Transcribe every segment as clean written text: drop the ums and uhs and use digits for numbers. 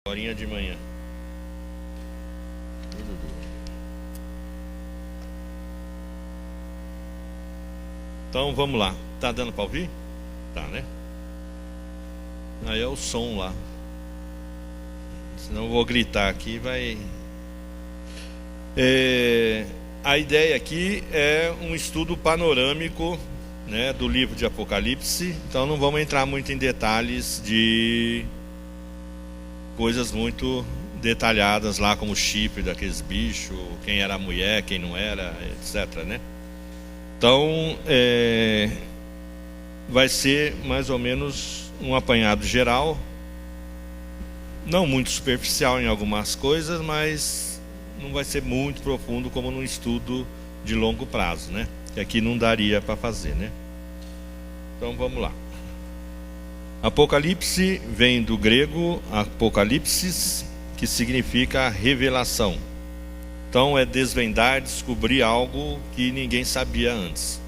Horinha de manhã. Então vamos lá. Tá dando para ouvir? Tá, né? Aí é o som lá. Senão eu vou gritar aqui, vai. A ideia aqui é um estudo panorâmico, né, do livro de Apocalipse. Então não vamos entrar muito em detalhes de coisas muito detalhadas lá, como o chifre daqueles bichos, quem era a mulher, quem não era, etc, né? Então vai ser mais ou menos um apanhado geral, não muito superficial em algumas coisas, mas não vai ser muito profundo como num estudo de longo prazo, né? Que aqui não daria para fazer, né? Então vamos lá. Apocalipse vem do grego apocalipsis, que significa revelação. Então é desvendar, descobrir algo que ninguém sabia antes.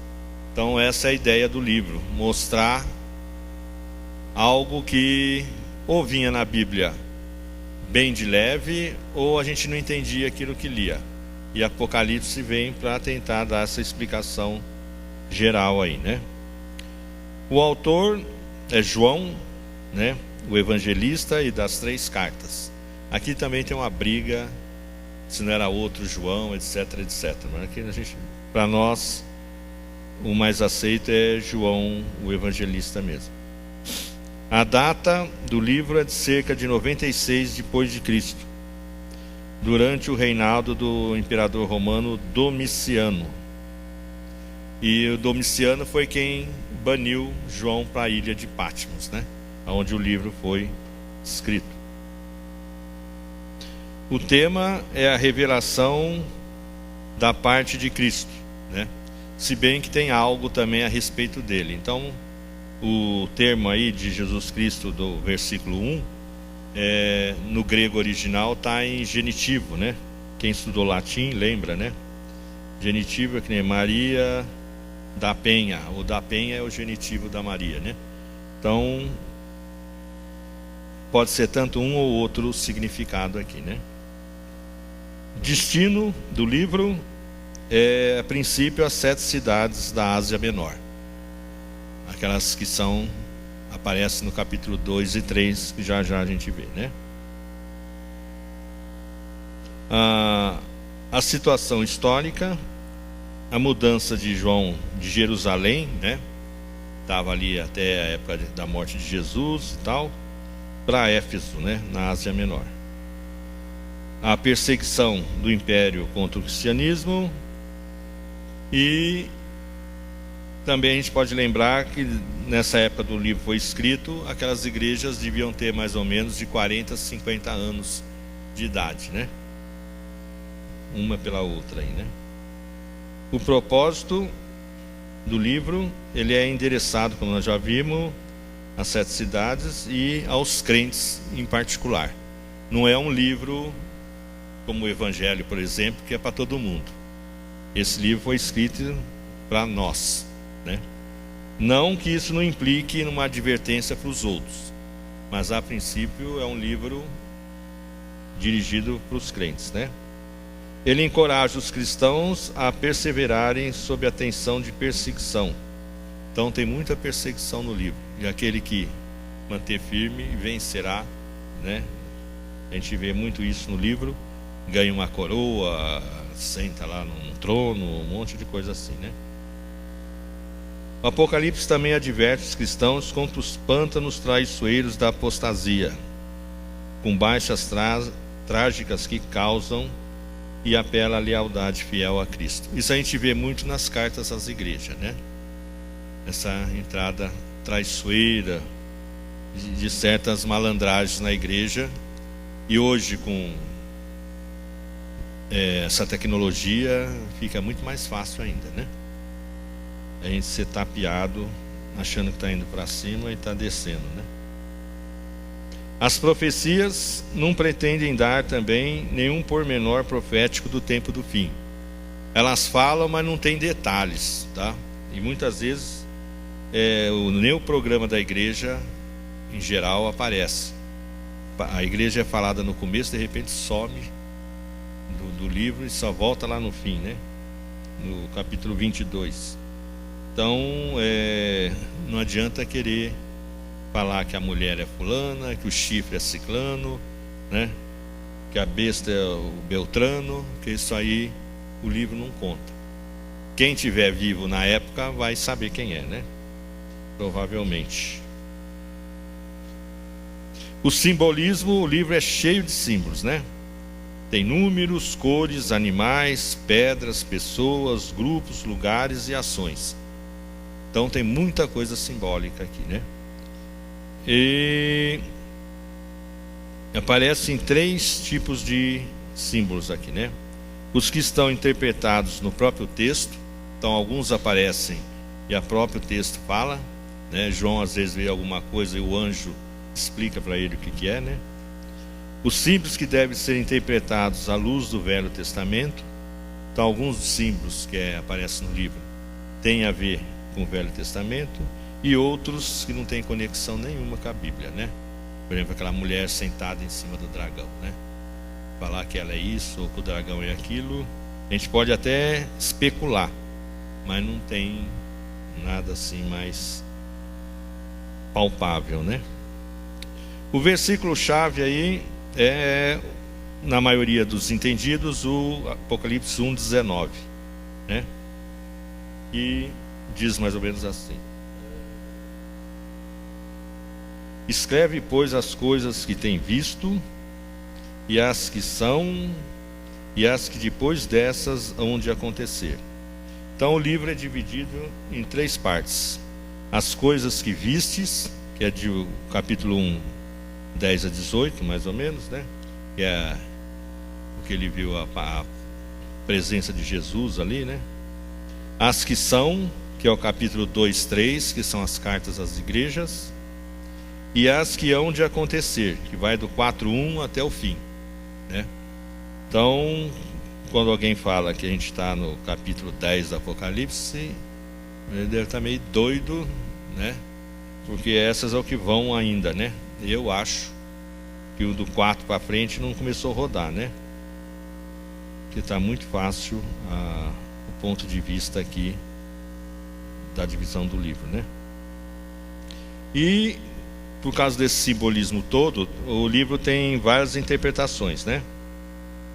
Então essa é a ideia do livro, mostrar algo que ou vinha na Bíblia bem de leve, ou a gente não entendia aquilo que lia. E Apocalipse vem para tentar dar essa explicação geral aí, né? O autor é João, né, o evangelista, e das 3 cartas. Aqui também tem uma briga se não era outro João, etc, etc. Mas aqui para nós o mais aceito é João, o evangelista mesmo. A data do livro é de cerca de 96 depois de Cristo, durante o reinado do imperador romano Domiciano. E o Domiciano foi quem baniu João para a ilha de Patmos, né? Onde o livro foi escrito. O tema é a revelação da parte de Cristo, né? Se bem que tem algo também a respeito dele. Então, o termo aí de Jesus Cristo do versículo 1, no grego original está em genitivo, né? Quem estudou latim lembra, né? Genitivo é que nem Maria da Penha. O da Penha é o genitivo da Maria, né? Então pode ser tanto um ou outro significado aqui, né? Destino do livro é, a princípio, as 7 cidades da Ásia Menor, aquelas que aparecem no capítulo 2 e 3, que já a gente vê, né? A situação histórica, a mudança de João de Jerusalém, né? Estava ali até a época da morte de Jesus e tal, para Éfeso, né? Na Ásia Menor. A perseguição do império contra o cristianismo. E também a gente pode lembrar que nessa época do livro foi escrito, aquelas igrejas deviam ter mais ou menos de 40 a 50 anos de idade, né? Uma pela outra aí, né? O propósito do livro, ele é endereçado, como nós já vimos, às 7 cidades e aos crentes em particular. Não é um livro como o Evangelho, por exemplo, que é para todo mundo. Esse livro foi escrito para nós, né? Não que isso não implique numa advertência para os outros, mas a princípio é um livro dirigido para os crentes, né? Ele encoraja os cristãos a perseverarem sob a tensão de perseguição. Então tem muita perseguição no livro, e aquele que manter firme vencerá, né? A gente vê muito isso no livro, ganha uma coroa, senta lá num trono, um monte de coisa assim, né? O Apocalipse também adverte os cristãos contra os pântanos traiçoeiros da apostasia, com baixas trágicas que causam, e apela à lealdade fiel a Cristo. Isso a gente vê muito nas cartas às igrejas, né? Essa entrada traiçoeira de certas malandragens na igreja. E hoje, com essa tecnologia, fica muito mais fácil ainda, né? A gente ser tapeado achando que está indo para cima e está descendo, né? As profecias não pretendem dar também nenhum pormenor profético do tempo do fim. Elas falam, mas não tem detalhes, tá? E muitas vezes nem o programa da igreja em geral aparece. a igreja é falada no começo, de repente some do livro e só volta lá no fim, né? No capítulo 22. Então, não adianta querer falar que a mulher é fulana, que o chifre é ciclano, né? Que a besta é o Beltrano, que isso aí o livro não conta. Quem tiver vivo na época vai saber quem é, né? Provavelmente. O simbolismo, o livro é cheio de símbolos, né? Tem números, cores, animais, pedras, pessoas, grupos, lugares e ações. Então tem muita coisa simbólica aqui, né? E aparecem 3 tipos de símbolos aqui, né? Os que estão interpretados no próprio texto. Então alguns aparecem e o próprio texto fala, né? João às vezes vê alguma coisa e o anjo explica para ele o que é, né? Os símbolos que devem ser interpretados à luz do Velho Testamento. Então alguns dos símbolos que aparecem no livro têm a ver com o Velho Testamento e outros que não têm conexão nenhuma com a Bíblia, né? Por exemplo, aquela mulher sentada em cima do dragão, né? Falar que ela é isso ou que o dragão é aquilo, a gente pode até especular, mas não tem nada assim mais palpável, né? O versículo-chave aí é, na maioria dos entendidos, o Apocalipse 1:19, né? E diz mais ou menos assim: escreve, pois, as coisas que tem visto, e as que são, e as que depois dessas hão de acontecer. Então o livro é dividido em 3 partes. As coisas que vistes, que é de capítulo 1, 10 a 18, mais ou menos, né? Que é o que ele viu, a presença de Jesus ali, né? As que são, que é o capítulo 2, 3, que são as cartas às igrejas. E as que hão de acontecer, que vai do 4:1 até o fim, né? Então, quando alguém fala que a gente está no capítulo 10 do Apocalipse, ele deve estar meio doido, né? Porque essas é o que vão ainda, né? Eu acho que o do 4 para frente não começou a rodar, né? Porque está muito fácil o ponto de vista aqui da divisão do livro, né? E por causa desse simbolismo todo, o livro tem várias interpretações, né?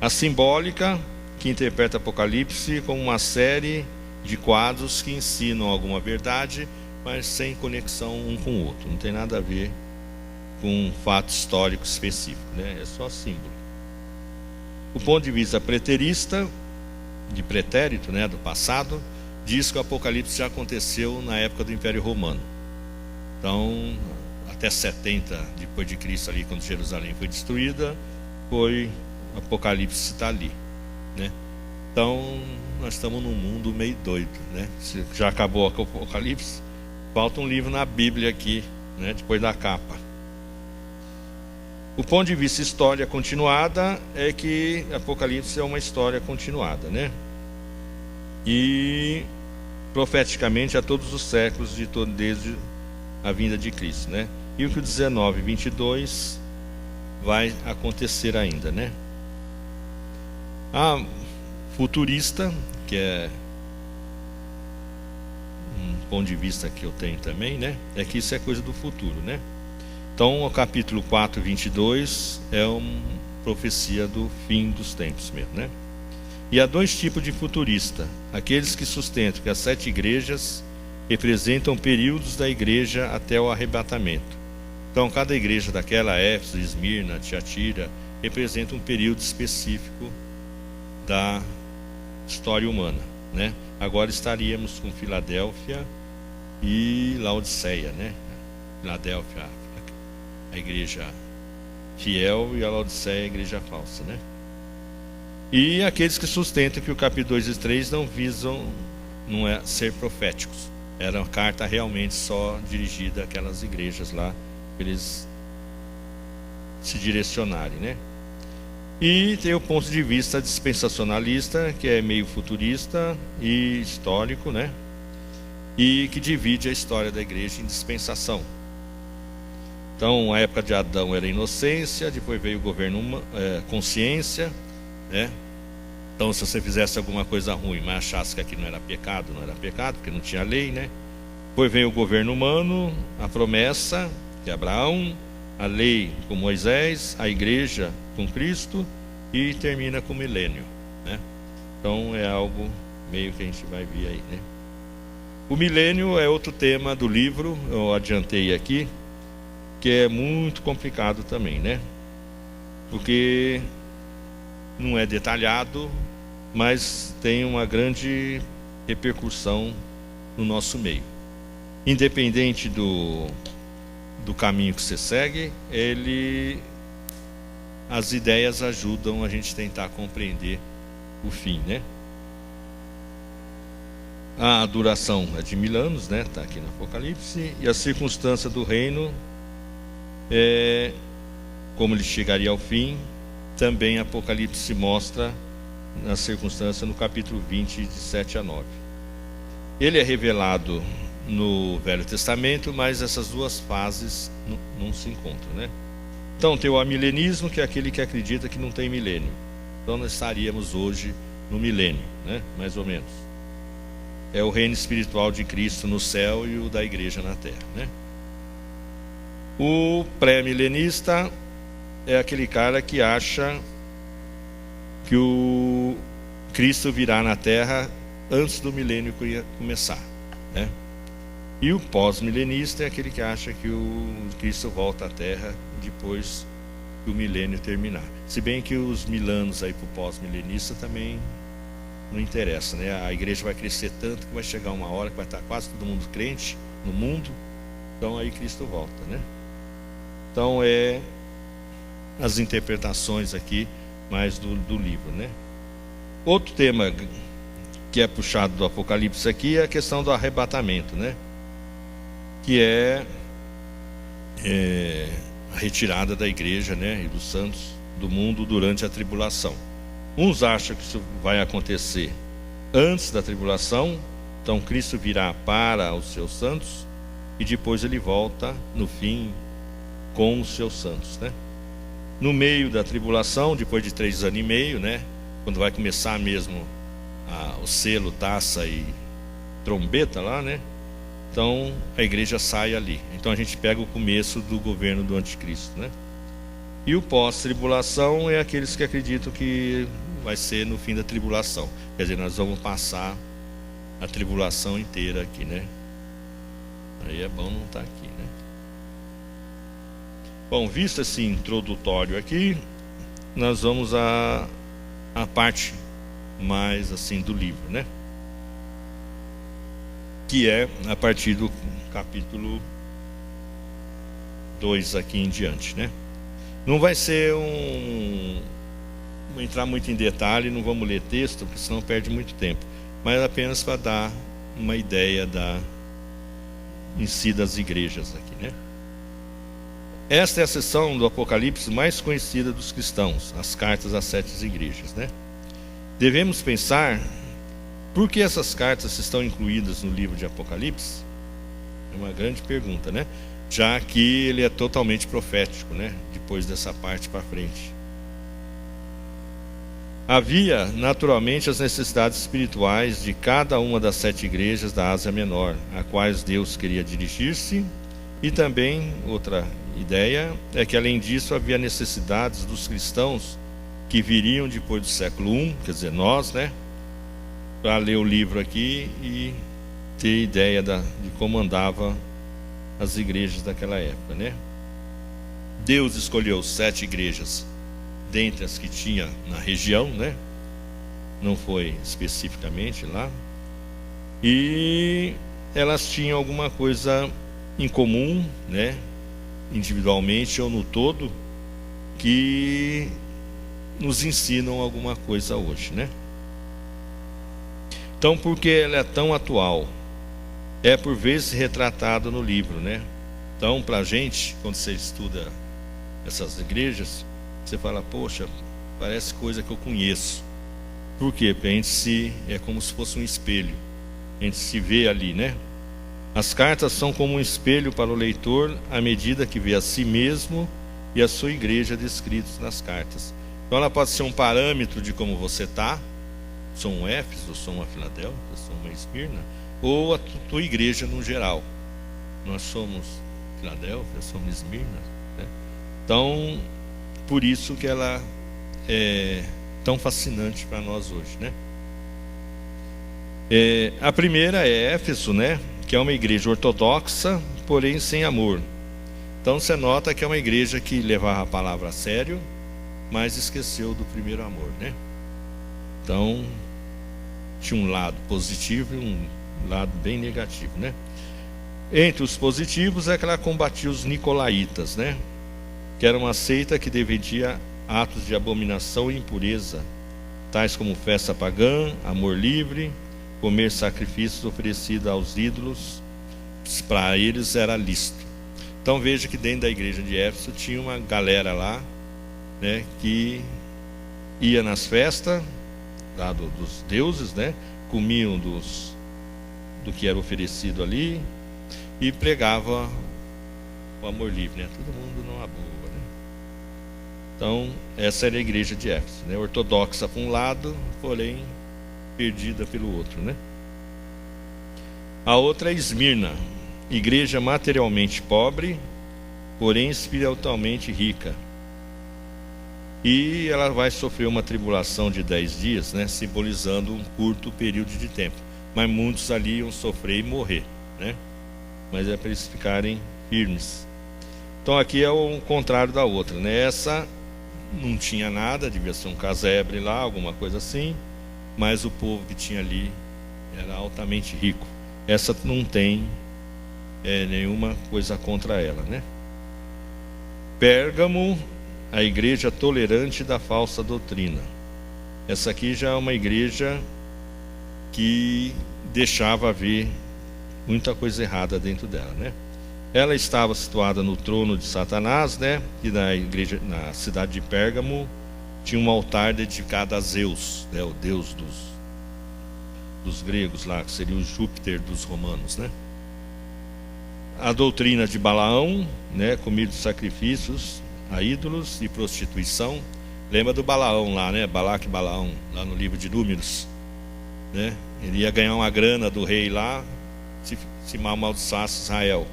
A simbólica, que interpreta Apocalipse como uma série de quadros que ensinam alguma verdade, mas sem conexão um com o outro. Não tem nada a ver com um fato histórico específico, né? É só símbolo. O ponto de vista preterista, de pretérito, né, do passado, diz que o Apocalipse já aconteceu na época do Império Romano. Então, até 70 depois de Cristo, ali quando Jerusalém foi destruída, foi Apocalipse está ali, né? Então nós estamos num mundo meio doido, né? Se já acabou o Apocalipse, falta um livro na Bíblia aqui, né? Depois da capa. O ponto de vista história continuada é que Apocalipse é uma história continuada, né? E profeticamente a todos os séculos desde a vinda de Cristo, né? E o que o 19 e 22 vai acontecer ainda, né? A futurista, que é um ponto de vista que eu tenho também, né? É que isso é coisa do futuro, né? Então o capítulo 4, 22 é uma profecia do fim dos tempos mesmo, né? E há 2 tipos de futurista: aqueles que sustentam que as 7 igrejas representam períodos da igreja até o arrebatamento. Então cada igreja daquela, Éfeso, Esmirna, Tiatira, representa um período específico da história humana, né? Agora estaríamos com Filadélfia e Laodiceia, né? Filadélfia, a igreja fiel, e a Laodiceia, a igreja falsa, né? E aqueles que sustentam que o capítulo 2 e 3 não visam ser proféticos. Era uma carta realmente só dirigida àquelas igrejas lá, para eles se direcionarem, né? E tem o ponto de vista dispensacionalista, que é meio futurista e histórico, né? E que divide a história da igreja em dispensação. Então, a época de Adão era inocência, depois veio o governo, consciência, né? Então, se você fizesse alguma coisa ruim, mas achasse que aquilo não era pecado, porque não tinha lei, né? Depois veio o governo humano, a promessa, que é Abraão, a lei com Moisés, a igreja com Cristo e termina com o milênio, né? Então, é algo meio que a gente vai ver aí, né? O milênio é outro tema do livro, eu adiantei aqui, que é muito complicado também, né? Porque não é detalhado, mas tem uma grande repercussão no nosso meio. Independente do caminho que você segue, as ideias ajudam a gente tentar compreender o fim, né? A duração é de 1000 anos, né? Está aqui no Apocalipse. E a circunstância do reino como ele chegaria ao fim, também Apocalipse mostra na circunstância no capítulo 20, de 7 a 9. Ele é revelado no Velho Testamento, mas essas duas fases não se encontram, né? Então tem o amilenismo, que é aquele que acredita que não tem milênio. Então nós estaríamos hoje no milênio, né? Mais ou menos. É o reino espiritual de Cristo no céu e o da igreja na terra, né? O pré-milenista é aquele cara que acha que o Cristo virá na terra antes do milênio começar, né? E o pós-milenista é aquele que acha que o Cristo volta à terra depois que o milênio terminar. Se bem que os 1000 anos aí para o pós-milenista também não interessa, né? A igreja vai crescer tanto que vai chegar uma hora que vai estar quase todo mundo crente no mundo, então aí Cristo volta, né? Então as interpretações aqui mais do livro, né? Outro tema que é puxado do Apocalipse aqui é a questão do arrebatamento, né? Que é a retirada da igreja, né, e dos santos do mundo durante a tribulação. Uns acham que isso vai acontecer antes da tribulação, então Cristo virá para os seus santos e depois ele volta no fim com os seus santos, né? No meio da tribulação, depois de 3 anos e meio, né, quando vai começar mesmo o selo, taça e trombeta lá, né? Então a igreja sai ali. Então a gente pega o começo do governo do anticristo, né? E o pós-tribulação é aqueles que acreditam que vai ser no fim da tribulação. Quer dizer, nós vamos passar a tribulação inteira aqui, né? Aí é bom não estar aqui, né? Bom, visto esse introdutório aqui, nós vamos à parte mais assim do livro, né? Que é a partir do capítulo 2 aqui em diante, né? Não vai ser vou entrar muito em detalhe, não vamos ler texto, porque senão perde muito tempo, mas apenas para dar uma ideia em si das igrejas aqui, né? Esta é a seção do Apocalipse mais conhecida dos cristãos, as cartas às 7 igrejas, né? Devemos pensar por que essas cartas estão incluídas no livro de Apocalipse? É uma grande pergunta, né? Já que ele é totalmente profético, né? Depois dessa parte para frente. Havia, naturalmente, as necessidades espirituais de cada uma das 7 igrejas da Ásia Menor, a quais Deus queria dirigir-se, e também, outra ideia, é que além disso havia necessidades dos cristãos que viriam depois do século I, quer dizer, nós, né? Para ler o livro aqui e ter ideia de como andava as igrejas daquela época, né? Deus escolheu 7 igrejas dentre as que tinha na região, né? Não foi especificamente lá. E elas tinham alguma coisa em comum, né? Individualmente ou no todo, que nos ensinam alguma coisa hoje, né? Então, por que ela é tão atual? É por vezes retratado no livro, né? Então, para a gente, quando você estuda essas igrejas, você fala, poxa, parece coisa que eu conheço. Por quê? Porque a gente é como se fosse um espelho. A gente se vê ali, né? As cartas são como um espelho para o leitor à medida que vê a si mesmo e a sua igreja descritos nas cartas. Então ela pode ser um parâmetro de como você está. Sou um Éfeso, sou uma Filadélfia, sou uma Esmirna, ou a tua igreja no geral. Nós somos Filadélfia, somos Esmirna, né? Então, por isso que ela é tão fascinante para nós hoje, né? A primeira é Éfeso, né? Que é uma igreja ortodoxa, porém sem amor. Então você nota que é uma igreja que levava a palavra a sério, mas esqueceu do primeiro amor, né? Então tinha um lado positivo e um lado bem negativo, né? Entre os positivos é que ela combatia os nicolaítas, né? Que era uma seita que defendia atos de abominação e impureza, tais como festa pagã, amor livre, comer sacrifícios oferecidos aos ídolos. Para eles era lícito. Então veja que dentro da igreja de Éfeso tinha uma galera lá, né, que ia nas festas lá dos deuses, né, comiam do que era oferecido ali e pregava o amor livre, né, todo mundo numa boa, né? Então essa era a igreja de Éfeso, né, ortodoxa por um lado, porém perdida pelo outro, né? A outra é Esmirna, igreja materialmente pobre, porém espiritualmente rica. E ela vai sofrer uma tribulação de 10 dias, né, simbolizando um curto período de tempo. Mas muitos ali iam sofrer e morrer, né? Mas é para eles ficarem firmes. Então aqui é o contrário da outra, né? Essa não tinha nada, devia ser um casebre lá, alguma coisa assim, mas o povo que tinha ali era altamente rico. Essa não tem nenhuma coisa contra ela, né? Pérgamo, a igreja tolerante da falsa doutrina. Essa aqui já é uma igreja que deixava ver muita coisa errada dentro dela, né? Ela estava situada no trono de Satanás, né? E na igreja, na cidade de Pérgamo, tinha um altar dedicado a Zeus, né? O deus dos gregos lá, que seria o Júpiter dos romanos, né? A doutrina de Balaão, né? Comida de sacrifícios a ídolos e prostituição. Lembra do Balaão lá, né? Balaque e Balaão, lá no livro de Números, né? Ele ia ganhar uma grana do rei lá, se amaldiçoasse Israel.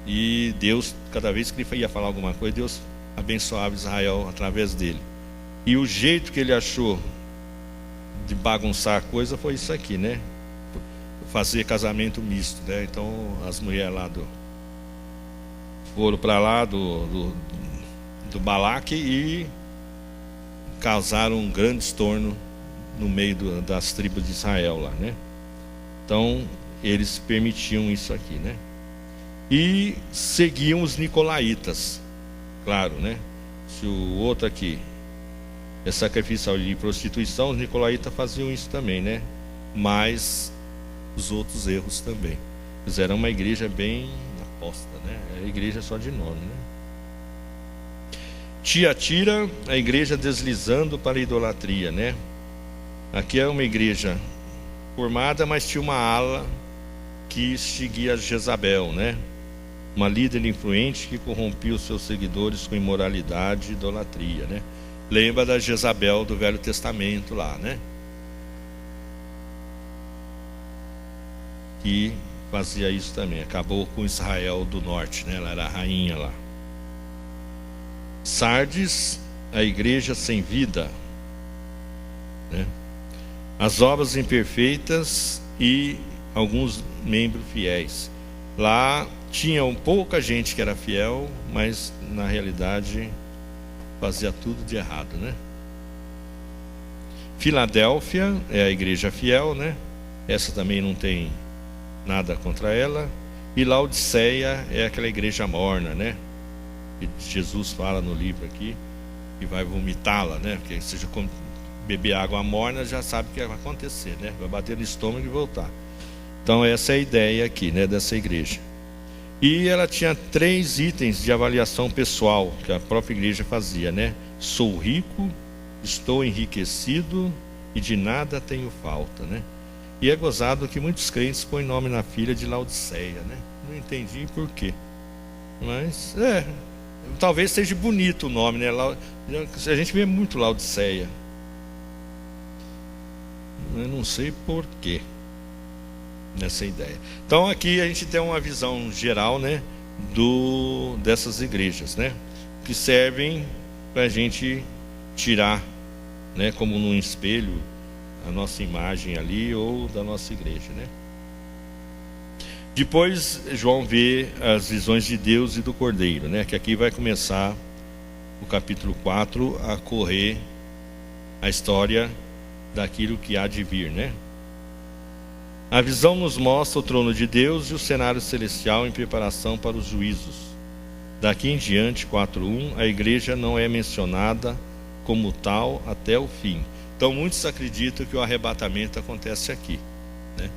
E Deus, cada vez que ele ia falar alguma coisa, Deus abençoava Israel através dele. E o jeito que ele achou de bagunçar a coisa foi isso aqui, né? Fazer casamento misto, né? Então as mulheres lá foram para lá do Balaque e causaram um grande estorno no meio das tribos de Israel lá, né? Então eles permitiam isso aqui, né? E seguiam os nicolaítas, claro, né? Se o outro aqui é sacrifício de prostituição, os nicolaítas faziam isso também, né? Mas os outros erros também. Eles eram uma igreja bem aposta, né? Era igreja só de nome, né? Tiatira, a igreja deslizando para a idolatria, né? Aqui é uma igreja formada, mas tinha uma ala que seguia Jezabel, né? Uma líder influente que corrompia os seus seguidores com imoralidade e idolatria, né? Lembra da Jezabel do Velho Testamento lá, né? Que fazia isso também, acabou com Israel do norte, né? Ela era a rainha lá. Sardes, a igreja sem vida, né? As obras imperfeitas e alguns membros fiéis. Lá tinha pouca gente que era fiel, mas na realidade fazia tudo de errado, né? Filadélfia é a igreja fiel, né? Essa também não tem nada contra ela. E Laodiceia é aquela igreja morna, né? Que Jesus fala no livro aqui, que vai vomitá-la, né? Porque se você beber água morna, já sabe o que vai acontecer, né? Vai bater no estômago e voltar. Então essa é a ideia aqui, né, dessa igreja. E ela tinha 3 itens de avaliação pessoal que a própria igreja fazia, né? Sou rico, estou enriquecido e de nada tenho falta, né? E é gozado que muitos crentes põem nome na filha de Laodiceia, né? Não entendi por quê. Mas, talvez seja bonito o nome, né? A gente vê muito Laodiceia. Eu não sei por quê nessa ideia. Então aqui a gente tem uma visão geral, né, dessas igrejas, né, que servem para a gente tirar, né, como num espelho, a nossa imagem ali ou da nossa igreja, né. Depois João vê as visões de Deus e do Cordeiro, né, que aqui vai começar o capítulo 4 a correr a história daquilo que há de vir, né? A visão nos mostra o trono de Deus e o cenário celestial em preparação para os juízos. Daqui em diante, 4:1, a igreja não é mencionada como tal até o fim. Então muitos acreditam que o arrebatamento acontece aqui, né?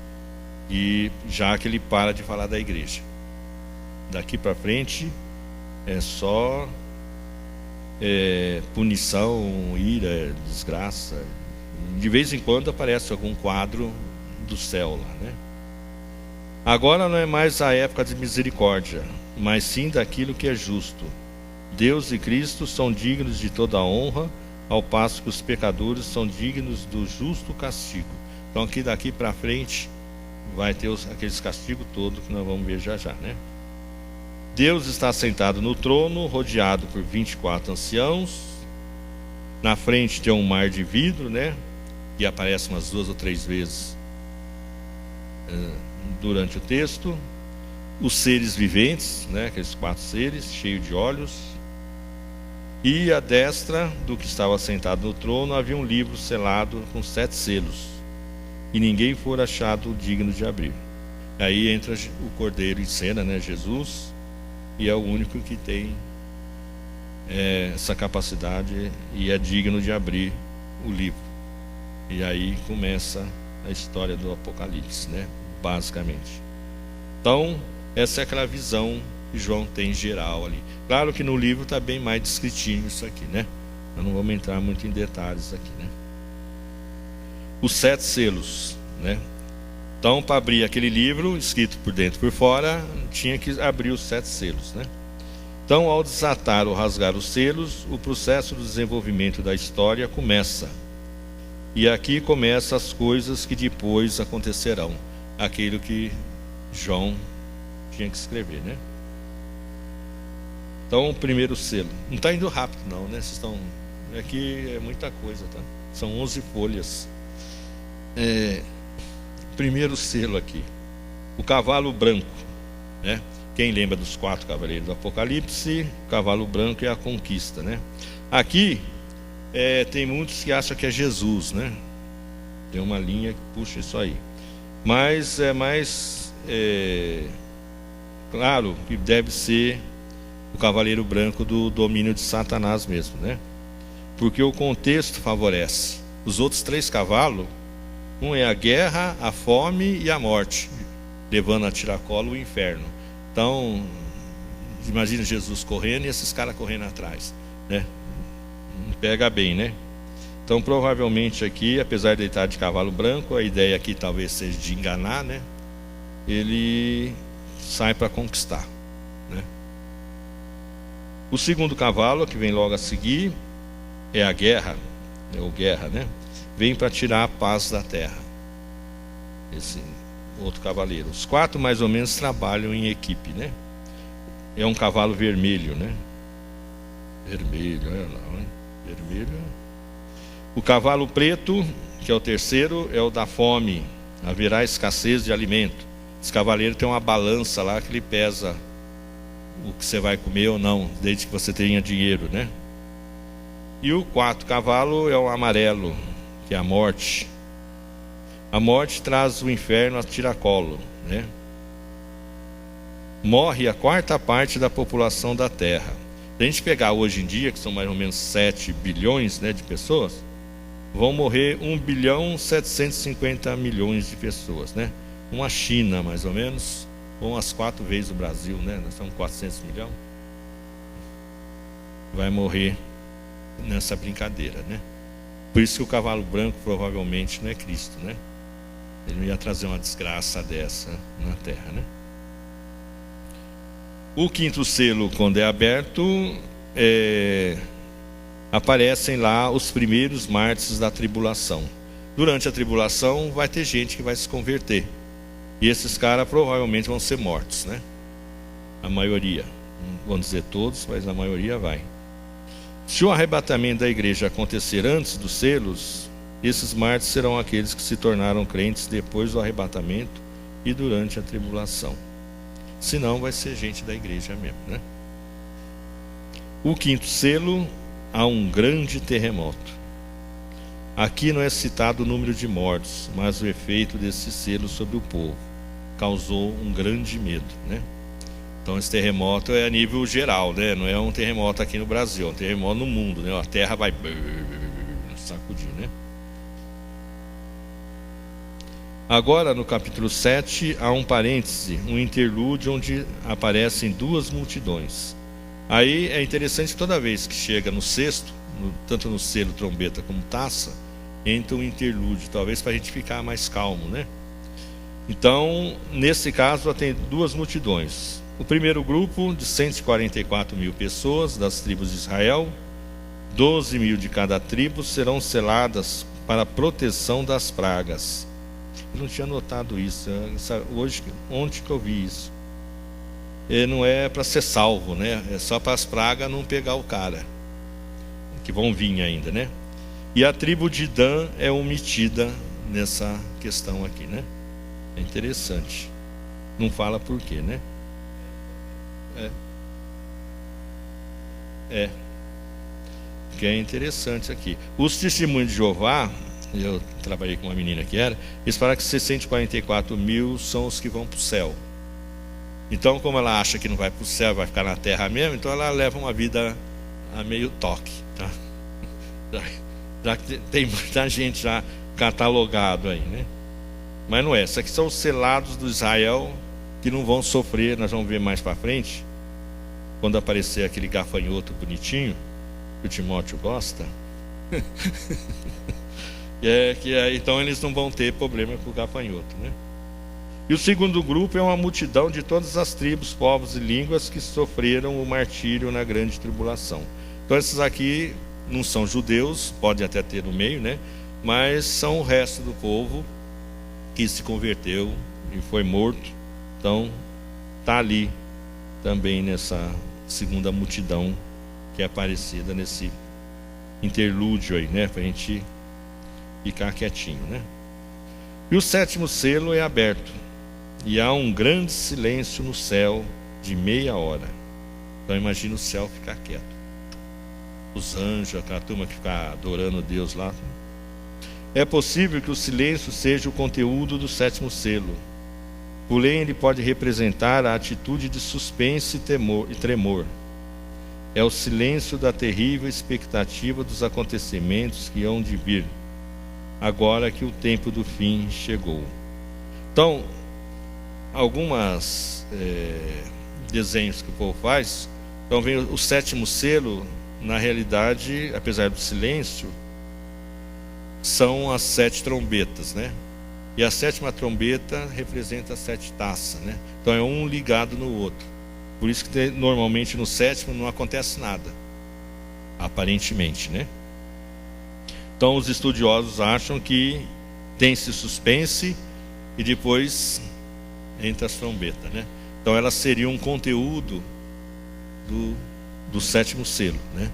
E já que ele para de falar da igreja. Daqui para frente é só punição, ira, desgraça. De vez em quando aparece algum quadro do céu lá, né? Agora não é mais a época de misericórdia, mas sim daquilo que é justo. Deus e Cristo são dignos de toda a honra, ao passo que os pecadores são dignos do justo castigo. Então aqui daqui para frente vai ter aqueles castigos todos que nós vamos ver já já, né? Deus está sentado no trono, rodeado por 24 anciãos. Na frente tem um mar de vidro, né? Que aparece umas 2 ou 3 vezes durante o texto. Os seres viventes, né, aqueles 4 seres cheios de olhos, e à destra do que estava sentado no trono havia um livro selado com 7 selos, e ninguém for achado digno de abrir. Aí entra o Cordeiro em cena, né, Jesus, e é o único que tem essa capacidade e é digno de abrir o livro. E aí começa a história do Apocalipse, né? Basicamente. Então, essa é aquela visão que João tem geral ali. Claro que no livro está bem mais descritinho isso aqui, né? Eu não vamos entrar muito em detalhes aqui, né? Os 7 selos, né? Então, para abrir aquele livro, escrito por dentro e por fora, tinha que abrir os 7 selos, né? Então, ao desatar ou rasgar os selos, o processo do desenvolvimento da história começa. E aqui começam as coisas que depois acontecerão. Aquilo que João tinha que escrever, né? Então, o primeiro selo. Não está indo rápido não, né? Vocês estão... Aqui é muita coisa, tá? São 11 folhas. Primeiro selo aqui. O cavalo branco, né? Quem lembra dos 4 cavaleiros do Apocalipse? O cavalo branco é a conquista, né? Aqui... tem muitos que acham que é Jesus, né? Tem uma linha que puxa isso aí. Mas é mais claro que deve ser o cavaleiro branco do domínio de Satanás mesmo, né? Porque o contexto favorece. Os outros 3 cavalos, um é a guerra, a fome e a morte, levando a tiracolo o inferno. Então, imagina Jesus correndo e esses caras correndo atrás, né? Pega bem, né? Então provavelmente aqui, apesar de ele estar de cavalo branco, a ideia aqui talvez seja de enganar, né? Ele sai para conquistar, né? O segundo cavalo, que vem logo a seguir, é a guerra, ou guerra, né? Vem para tirar a paz da terra. Esse outro cavaleiro. Os 4 mais ou menos trabalham em equipe, né? É um cavalo vermelho, né? Vermelho, olha lá, hein? Vermelho. O cavalo preto, que é o terceiro, é o da fome. Haverá escassez de alimento. Esse cavaleiro tem uma balança lá que ele pesa o que você vai comer ou não, desde que você tenha dinheiro, né? E o 4º cavalo é o amarelo, que é a morte. A morte traz o inferno a tiracolo, né? Morre a 4ª parte da população da terra. Se a gente pegar hoje em dia, que são mais ou menos 7 bilhões, né, de pessoas, vão morrer 1.750.000.000 de pessoas, né? Uma China, mais ou menos, ou umas 4 vezes o Brasil, né? Nós somos 400 milhões. Vai morrer nessa brincadeira, né? Por isso que o cavalo branco provavelmente não é Cristo, né? Ele não ia trazer uma desgraça dessa na terra, né? O quinto selo, quando é aberto, aparecem lá os primeiros mártires da tribulação. Durante a tribulação vai ter gente que vai se converter, e esses caras provavelmente vão ser mortos, né? A maioria, não vou dizer todos, mas a maioria vai. Se o arrebatamento da igreja acontecer antes dos selos, esses mártires serão aqueles que se tornaram crentes depois do arrebatamento e durante a tribulação. Senão vai ser gente da igreja mesmo, né? O quinto selo, há um grande terremoto. Aqui não é citado o número de mortos, mas o efeito desse selo sobre o povo causou um grande medo, né? Então esse terremoto é a nível geral, né? Não é um terremoto aqui no Brasil, é um terremoto no mundo, né? A terra vai sacudir, né? Agora no capítulo 7 há um parêntese, um interlúdio onde aparecem duas multidões. Aí é interessante que toda vez que chega no sexto, tanto no selo, trombeta como taça, entra um interlúdio, talvez para a gente ficar mais calmo, né? Então, nesse caso, tem duas multidões. O primeiro grupo, de 144 mil pessoas das tribos de Israel, 12 mil de cada tribo, serão seladas para a proteção das pragas. Eu não tinha notado isso, ontem que eu vi isso. Não é para ser salvo, né? É só para as pragas não pegar o cara, que vão vir ainda, né? E a tribo de Dan é omitida nessa questão aqui, né? É interessante. Não fala por quê, né? Que é interessante aqui. Os testemunhos de Jeová, eu trabalhei com uma menina que era, eles falaram que 644 mil são os que vão para o céu. Então, como ela acha que não vai para o céu, vai ficar na terra mesmo, então ela leva uma vida a meio toque, tá? Já que tem muita gente já catalogado aí, né? Mas não é. Esses aqui são os selados do Israel que não vão sofrer. Nós vamos ver mais para frente, quando aparecer aquele gafanhoto bonitinho que o Timóteo gosta. Então eles não vão ter problema com o gafanhoto, né? E o segundo grupo é uma multidão de todas as tribos, povos e línguas que sofreram o martírio na grande tribulação. Então esses aqui não são judeus, pode até ter no meio, né? Mas são o resto do povo que se converteu e foi morto. Então está ali também nessa segunda multidão que é aparecida nesse interlúdio aí, né? Para a gente ficar quietinho, né? E o sétimo selo é aberto, e há um grande silêncio no céu de meia hora. Então imagina o céu ficar quieto. Os anjos, aquela turma que fica adorando Deus lá. É possível que o silêncio seja o conteúdo do sétimo selo. Porém, ele pode representar a atitude de suspense e tremor. É o silêncio da terrível expectativa dos acontecimentos que hão de vir, agora que o tempo do fim chegou. Então, algumas desenhos que o povo faz, então vem o sétimo selo, na realidade, apesar do silêncio, são as 7 trombetas, né? E a sétima trombeta representa as 7 taças, né? Então é um ligado no outro. Por isso que normalmente no sétimo não acontece nada, aparentemente, né? Então os estudiosos acham que tem esse suspense e depois entra as trombetas, né? Então elas seriam um conteúdo do sétimo selo, né?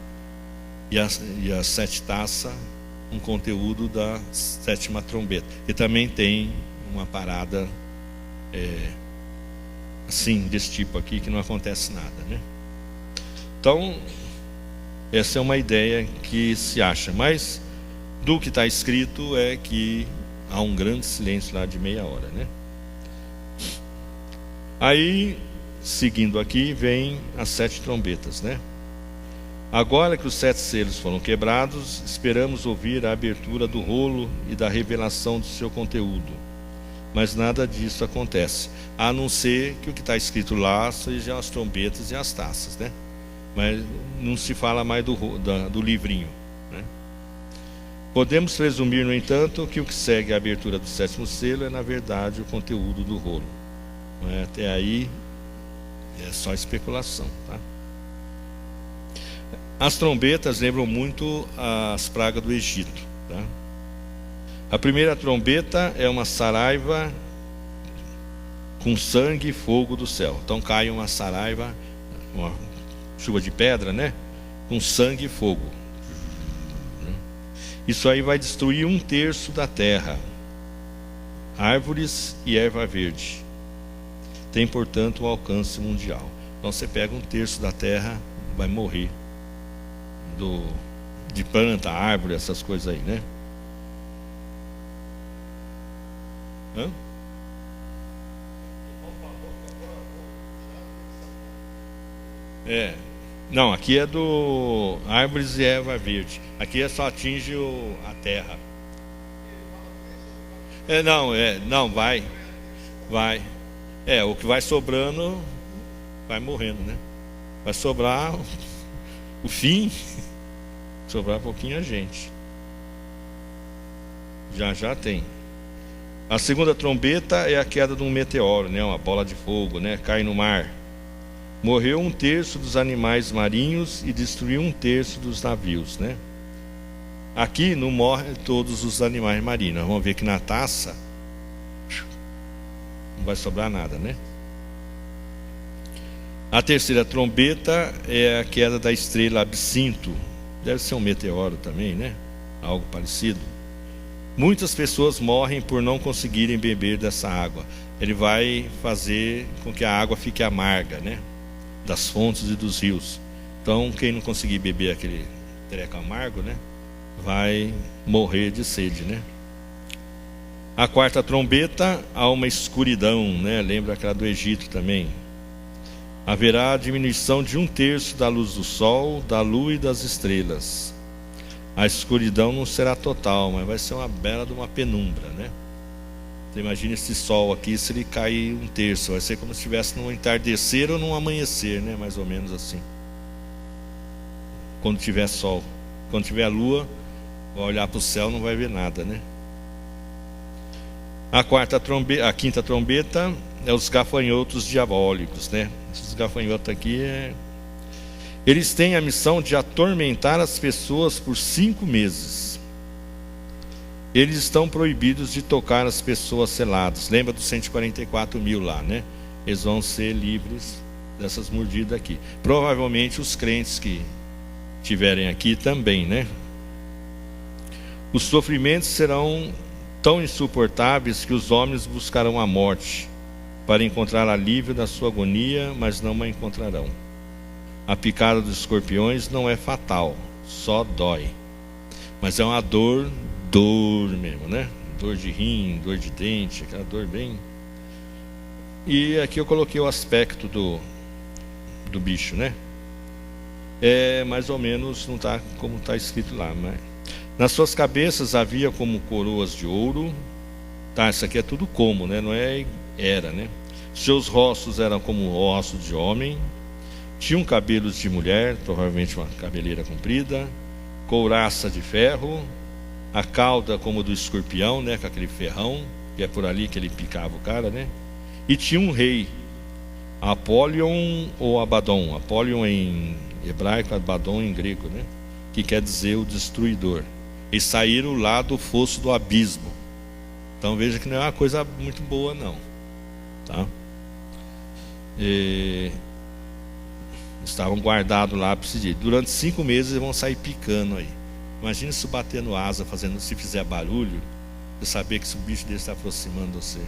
E as 7 taças, um conteúdo da sétima trombeta. E também tem uma parada assim, desse tipo aqui, que não acontece nada, né? Então essa é uma ideia que se acha, mas do que está escrito é que há um grande silêncio lá de meia hora, né? Aí, seguindo aqui, vem as 7 trombetas, né? Agora que os 7 selos foram quebrados, esperamos ouvir a abertura do rolo e da revelação do seu conteúdo. Mas nada disso acontece, a não ser que o que está escrito lá sejam as trombetas e as taças, né? Mas não se fala mais do livrinho, né? Podemos presumir, no entanto, que o que segue a abertura do 7º selo é, na verdade, o conteúdo do rolo. Até aí é só especulação, tá? As trombetas lembram muito as pragas do Egito, tá? A primeira trombeta é uma saraiva com sangue e fogo do céu. Então cai uma saraiva, uma chuva de pedra, né? Com sangue e fogo. Isso aí vai destruir 1/3 da terra, árvores e erva verde. Tem, portanto, um alcance mundial. Então você pega 1/3 da terra, vai morrer de planta, árvore, essas coisas aí, né? Hã? Não, aqui é do árvores e erva verde. Aqui só atinge a terra. Não, vai. O que vai sobrando vai morrendo, né? Vai sobrar o fim, sobrar pouquinha gente. Já tem. A segunda trombeta é a queda de um meteoro, né? Uma bola de fogo, né? Cai no mar. Morreu 1/3 dos animais marinhos e destruiu 1/3 dos navios, né? Aqui não morrem todos os animais marinhos. Vamos ver que na taça não vai sobrar nada, né? A terceira trombeta é a queda da estrela Absinto. Deve ser um meteoro também, né? Algo parecido. Muitas pessoas morrem por não conseguirem beber dessa água. Ele vai fazer com que a água fique amarga, né? Das fontes e dos rios. Então, quem não conseguir beber aquele treco amargo, né? Vai morrer de sede, né? A quarta trombeta, há uma escuridão, né? Lembra aquela do Egito também. Haverá a diminuição de 1/3 da luz do sol, da lua e das estrelas. A escuridão não será total, mas vai ser uma bela de uma penumbra, né? Você imagina esse sol aqui, se ele cair 1/3, vai ser como se estivesse num entardecer ou num amanhecer, né? Mais ou menos assim. Quando tiver sol. Quando tiver lua, vai olhar para o céu, não vai ver nada, né? A quinta trombeta é os gafanhotos diabólicos, né? Esses gafanhotos aqui eles têm a missão de atormentar as pessoas por 5 meses. Eles estão proibidos de tocar as pessoas seladas. Lembra dos 144 mil lá, né? Eles vão ser livres dessas mordidas aqui. Provavelmente os crentes que estiverem aqui também, né? Os sofrimentos serão tão insuportáveis que os homens buscarão a morte para encontrar alívio da sua agonia, mas não a encontrarão. A picada dos escorpiões não é fatal, só dói. Mas é uma dor mesmo, né? Dor de rim, dor de dente, aquela dor bem... E aqui eu coloquei o aspecto do bicho, né? É mais ou menos, não está como está escrito lá, mas... Nas suas cabeças havia como coroas de ouro. Tá, isso aqui é tudo como, né? Não é era, né? Seus rostos eram como ossos de homem. Tinham cabelos de mulher, provavelmente uma cabeleira comprida. Couraça de ferro. A cauda como do escorpião, né? Com aquele ferrão, que é por ali que ele picava o cara, né? E tinha um rei, Apolion ou Abaddon. Apolion em hebraico, Abaddon em grego, né? Que quer dizer o destruidor. Eles saíram lá do fosso do abismo. Então veja que não é uma coisa muito boa, não, tá? Estavam guardados lá para esse dia. Durante 5 meses eles vão sair picando aí. Imagina se batendo asa, se fizer barulho, você saber que esse bicho dele está aproximando de você.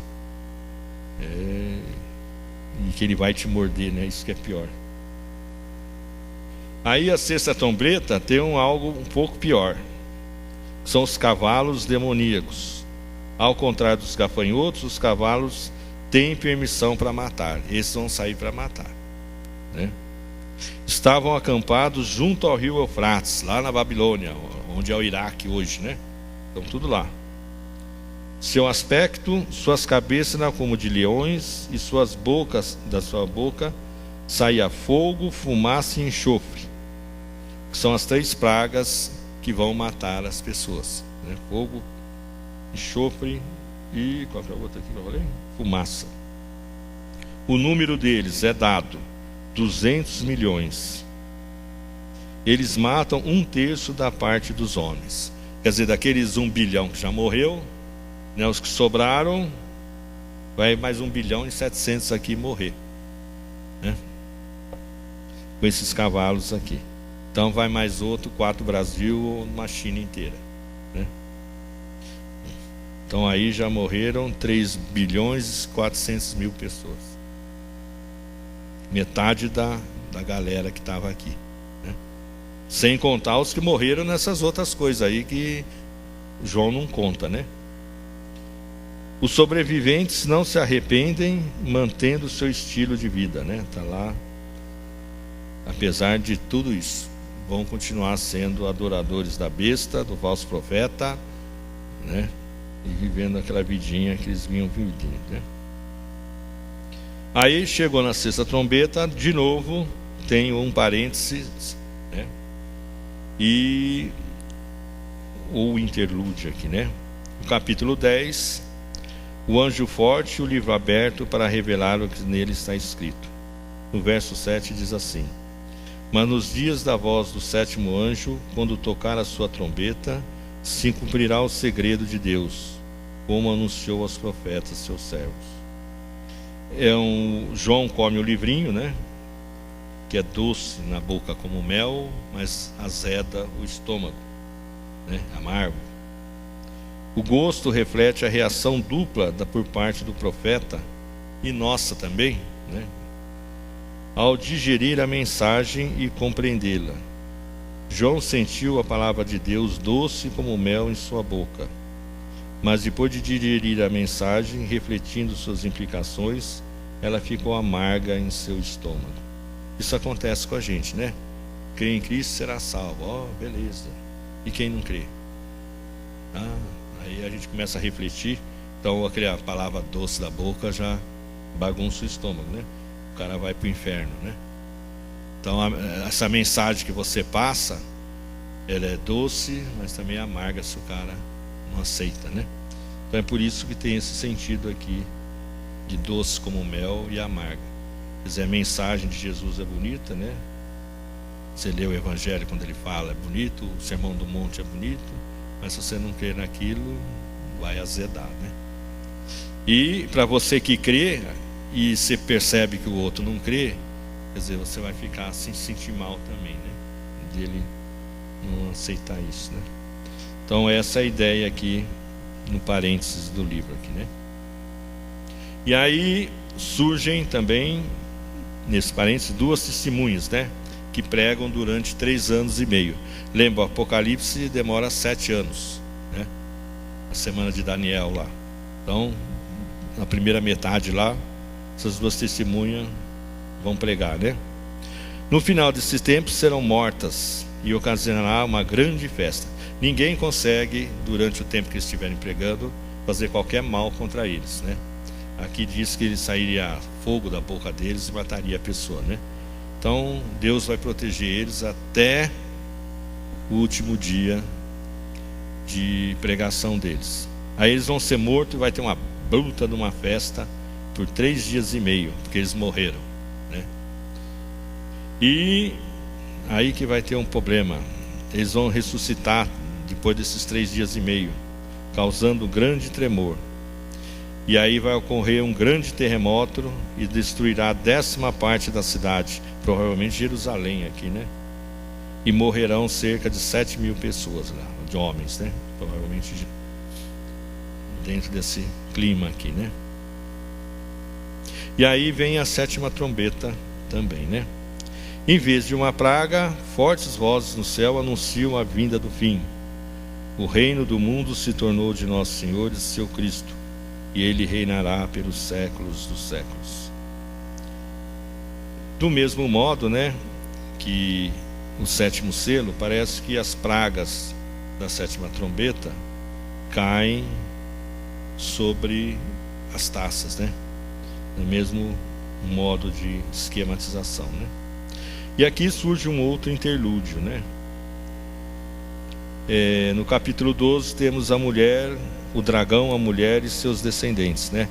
E que ele vai te morder, né? Isso que é pior. Aí a sexta trombeta tem algo um pouco pior. São os cavalos demoníacos. Ao contrário dos gafanhotos, os cavalos têm permissão para matar. Esses vão sair para matar, né? Estavam acampados junto ao rio Eufrates, lá na Babilônia, onde é o Iraque hoje, né? Estão tudo lá. Seu aspecto, suas cabeças eram como de leões, e da sua boca saía fogo, fumaça e enxofre, que são as 3 pragas que vão matar as pessoas, né? Fogo, enxofre e qual que é o outro aqui que eu falei? Fumaça. O número deles é dado 200 milhões. Eles matam 1/3 da parte dos homens. Quer dizer, daqueles 1 bilhão que já morreu, né, os que sobraram, vai mais 1 bilhão e 700 aqui morrer, né? Com esses cavalos aqui. Então vai mais outro, 4 Brasil ou uma China inteira, né? Então aí já morreram 3 bilhões e 400 mil pessoas. Metade da galera que estava aqui, né? Sem contar os que morreram nessas outras coisas aí que João não conta, né? Os sobreviventes não se arrependem, mantendo o seu estilo de vida, né? Está lá, apesar de tudo isso, vão continuar sendo adoradores da besta, do falso profeta, né? E vivendo aquela vidinha que eles vinham vivendo, né? Aí chegou na 6ª trombeta, de novo tem um parênteses, né? E o interlúdio aqui, né? O capítulo 10, o anjo forte e o livro aberto para revelar o que nele está escrito. No verso 7 diz assim: mas nos dias da voz do 7º anjo, quando tocar a sua trombeta, se cumprirá o segredo de Deus, como anunciou aos profetas, seus servos. João come o livrinho, né? Que é doce na boca como mel, mas azeda o estômago, né? Amargo. O gosto reflete a reação dupla por parte do profeta e nossa também, né? Ao digerir a mensagem e compreendê-la. João sentiu a palavra de Deus doce como mel em sua boca, mas depois de digerir a mensagem, refletindo suas implicações, ela ficou amarga em seu estômago. Isso acontece com a gente, né? Crê em Cristo será salvo. Beleza. E quem não crê? Aí a gente começa a refletir. Então aquela palavra doce da boca já bagunça o estômago, né? O cara vai para o inferno, né? Então essa mensagem que você passa, ela é doce, mas também é amarga se o cara não aceita, né? Então é por isso que tem esse sentido aqui de doce como mel e amarga. Quer dizer, a mensagem de Jesus é bonita, né? Você lê o Evangelho quando ele fala, é bonito, o Sermão do Monte é bonito, mas se você não crer naquilo, vai azedar, né? E para você que crê e você percebe que o outro não crê, quer dizer, você vai ficar assim, se sentir mal também, né? Dele não aceitar isso, né? Então essa é a ideia aqui no parênteses do livro aqui, né? E aí surgem também nesse parênteses 2 testemunhas, né? Que pregam durante 3 anos e meio. Lembra, o Apocalipse demora 7 anos, né? A semana de Daniel lá. Então, na primeira metade lá, essas 2 testemunhas vão pregar, né? No final desses tempos serão mortas e ocasionará uma grande festa. Ninguém consegue, durante o tempo que estiverem pregando, fazer qualquer mal contra eles, né? Aqui diz que ele sairia fogo da boca deles e mataria a pessoa, né? Então Deus vai proteger eles até o último dia de pregação deles. Aí eles vão ser mortos e vai ter uma bruta de uma festa por 3 dias e meio, porque eles morreram, né? E aí que vai ter um problema. Eles vão ressuscitar depois desses 3 dias e meio, causando grande tremor. E aí vai ocorrer um grande terremoto e destruirá a 10ª parte da cidade, provavelmente Jerusalém aqui, né? E morrerão cerca de 7.000 pessoas lá, de homens, né? Provavelmente dentro desse clima aqui, né? E aí vem a 7ª trombeta também, né? Em vez de uma praga, fortes vozes no céu anunciam a vinda do fim. O reino do mundo se tornou de nosso Senhor e seu Cristo, e ele reinará pelos séculos dos séculos. Do mesmo modo, né, que o 7º selo, parece que as pragas da 7ª trombeta caem sobre as taças, né? No mesmo modo de esquematização, né? E aqui surge um outro interlúdio, né? No capítulo 12 temos a mulher, o dragão, a mulher e seus descendentes, né?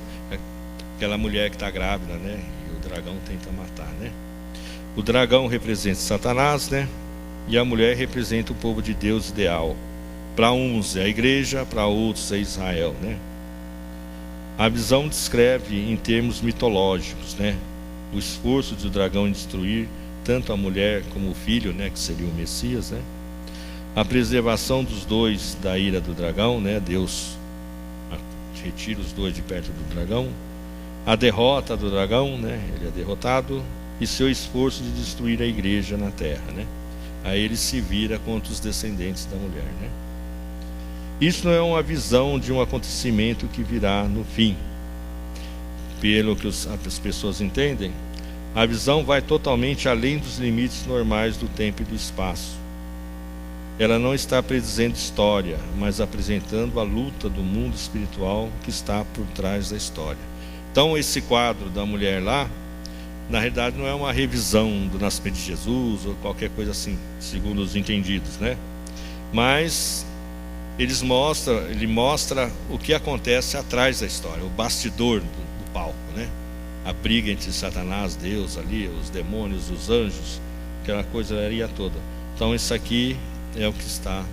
Aquela mulher que está grávida, né? E o dragão tenta matar, né? O dragão representa Satanás, né? E a mulher representa o povo de Deus ideal. Para uns é a igreja, para outros é Israel, né? A visão descreve em termos mitológicos, né? O esforço do dragão em destruir tanto a mulher como o filho, né? Que seria o Messias, né? A preservação dos dois da ira do dragão, né? Deus retira os dois de perto do dragão. A derrota do dragão, né? Ele é derrotado. E seu esforço de destruir a igreja na terra, né? Aí ele se vira contra os descendentes da mulher, né? Isso não é uma visão de um acontecimento que virá no fim. Pelo que as pessoas entendem, a visão vai totalmente além dos limites normais do tempo e do espaço. Ela não está predizendo história, mas apresentando a luta do mundo espiritual que está por trás da história. Então esse quadro da mulher lá, na realidade não é uma revisão do nascimento de Jesus ou qualquer coisa assim, segundo os entendidos, né? Mas ele mostra o que acontece atrás da história, o bastidor do palco, né? A briga entre Satanás, Deus ali, os demônios, os anjos, aquela coisaria toda. Então isso aqui é o que está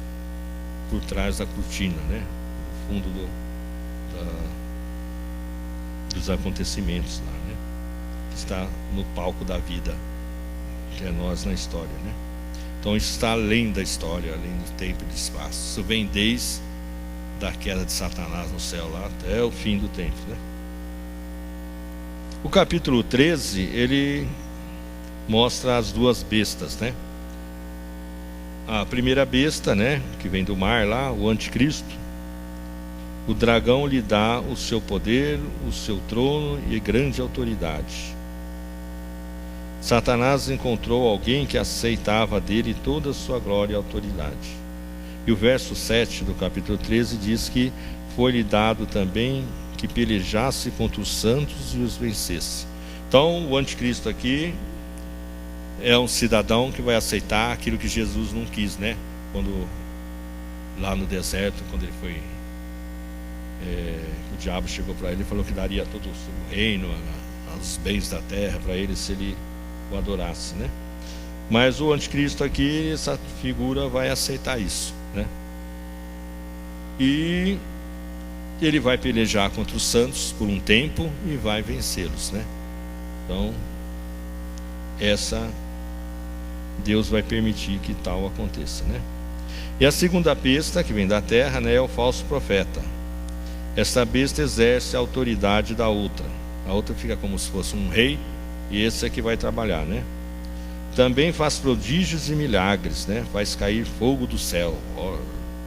por trás da cortina, né? No fundo dos acontecimentos lá, né? Que está no palco da vida, que é nós na história, né? Então isso está além da história, além do tempo e do espaço. Isso vem desde da queda de Satanás no céu lá até o fim do tempo, né? O capítulo 13, ele mostra as duas bestas, né? A primeira besta, né, que vem do mar lá, o anticristo. O dragão lhe dá o seu poder, o seu trono e grande autoridade. Satanás encontrou alguém que aceitava dele toda a sua glória e autoridade. E o verso 7 do capítulo 13 diz que foi-lhe dado também que pelejasse contra os santos e os vencesse. Então, o anticristo aqui é um cidadão que vai aceitar aquilo que Jesus não quis, né? Quando lá no deserto, quando ele foi, o diabo chegou para ele e falou que daria todo o reino, os bens da terra para ele se ele o adorasse, né? Mas o anticristo aqui, essa figura vai aceitar isso, né? E ele vai pelejar contra os santos por um tempo e vai vencê-los, né? Então, Deus vai permitir que tal aconteça, né? E a segunda besta, que vem da terra, né, é o falso profeta. Esta besta exerce a autoridade da outra. A outra fica como se fosse um rei, e esse é que vai trabalhar, né? Também faz prodígios e milagres, né? Faz cair fogo do céu.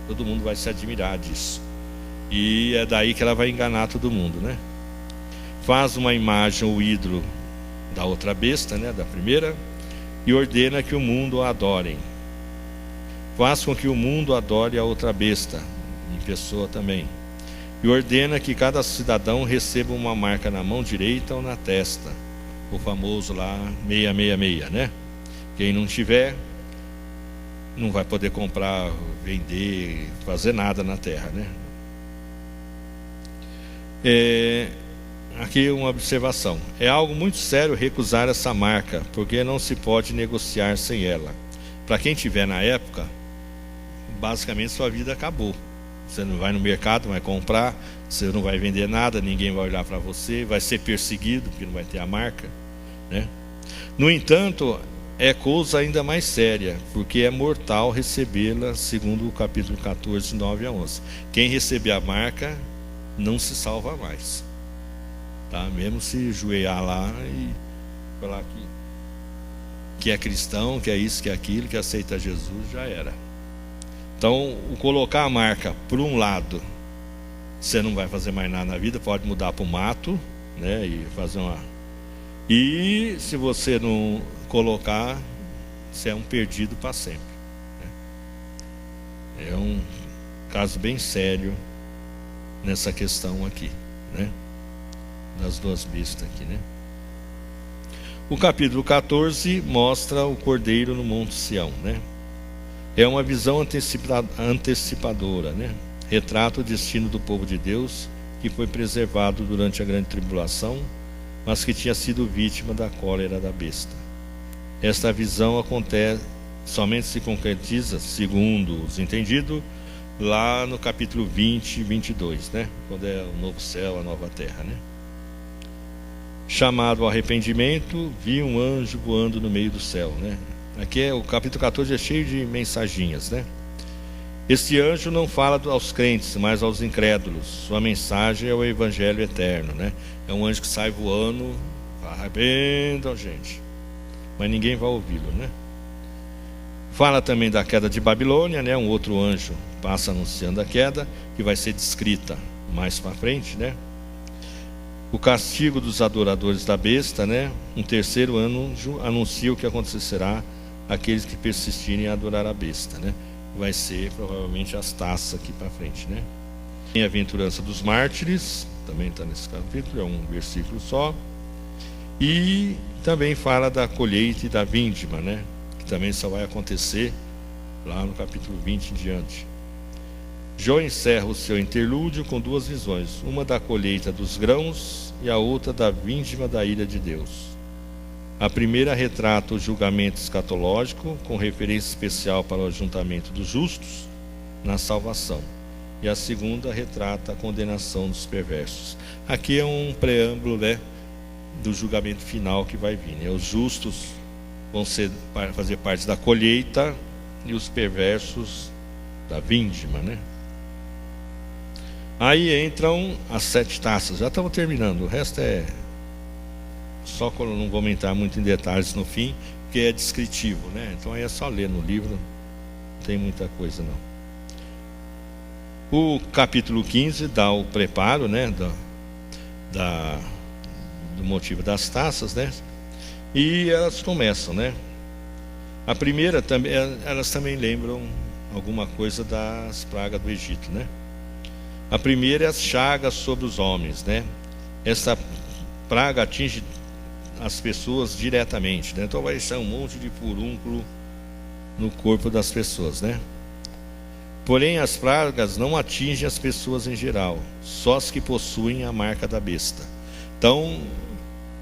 Todo mundo vai se admirar disso. E é daí que ela vai enganar todo mundo, né? Faz uma imagem, o ídolo da outra besta, né? Da primeira, e ordena que o mundo a adorem. Faz com que o mundo adore a outra besta, em pessoa também. E ordena que cada cidadão receba uma marca na mão direita ou na testa. O famoso lá 666, né? Quem não tiver, não vai poder comprar, vender, fazer nada na terra, né? Aqui uma observação. É algo muito sério recusar essa marca, porque não se pode negociar sem ela. Para quem tiver na época, basicamente sua vida acabou. Você não vai no mercado, vai comprar, você não vai vender nada, ninguém vai olhar para você, vai ser perseguido, porque não vai ter a marca, né? No entanto, é coisa ainda mais séria, porque é mortal recebê-la, segundo o capítulo 14, 9 a 11. Quem receber a marca não se salva mais, tá? Mesmo se joelhar lá e falar que é cristão, que é isso, que é aquilo, que aceita Jesus, já era. Então, o colocar a marca por um lado, você não vai fazer mais nada na vida, pode mudar para o mato, né, e fazer uma... E se você não colocar, você é um perdido para sempre, né? É um caso bem sério nessa questão aqui, né, das duas bestas aqui, né? O capítulo 14 mostra o cordeiro no Monte Sião, né? É uma visão antecipadora, né? Retrata o destino do povo de Deus que foi preservado durante a grande tribulação, mas que tinha sido vítima da cólera da besta. Esta visão acontece, somente se concretiza, segundo os entendidos, lá no capítulo 20 e 22, né? Quando é o novo céu, a nova terra, né? Chamado ao arrependimento, vi um anjo voando no meio do céu, né? Aqui o capítulo 14 é cheio de mensaginhas, né? Este anjo não fala aos crentes, mas aos incrédulos. Sua mensagem é o evangelho eterno, né? É um anjo que sai voando, arrebenta, gente, mas ninguém vai ouvi-lo, né? Fala também da queda de Babilônia, né? Um outro anjo passa anunciando a queda, que vai ser descrita mais para frente, né? O castigo dos adoradores da besta, né? Um terceiro anjo anuncia o que acontecerá àqueles que persistirem em adorar a besta, né? Vai ser provavelmente as taças aqui para frente, né? Tem a aventurança dos mártires, também está nesse capítulo, é um versículo só. E também fala da colheita e da vindima, né? Que também só vai acontecer lá no capítulo 20 em diante. Jó encerra o seu interlúdio com duas visões, uma da colheita dos grãos e a outra da vindima da ira de Deus. A primeira retrata o julgamento escatológico, com referência especial para o ajuntamento dos justos na salvação. E a segunda retrata a condenação dos perversos. Aqui é um preâmbulo, né, do julgamento final que vai vir, né? Os justos vão fazer parte da colheita e os perversos da vindima, né? Aí entram as 7 taças. Já estamos terminando, o resto é só que eu não vou entrar muito em detalhes no fim, porque é descritivo, né? Então aí é só ler no livro, não tem muita coisa não. O capítulo 15 dá o preparo, né, do motivo das taças, né? E elas começam, né? A primeira também, elas também lembram alguma coisa das pragas do Egito, né? A primeira é as chagas sobre os homens, né? Essa praga atinge as pessoas diretamente, né? Então vai estar um monte de furúnculo no corpo das pessoas, né? Porém, as pragas não atingem as pessoas em geral, só as que possuem a marca da besta. Então,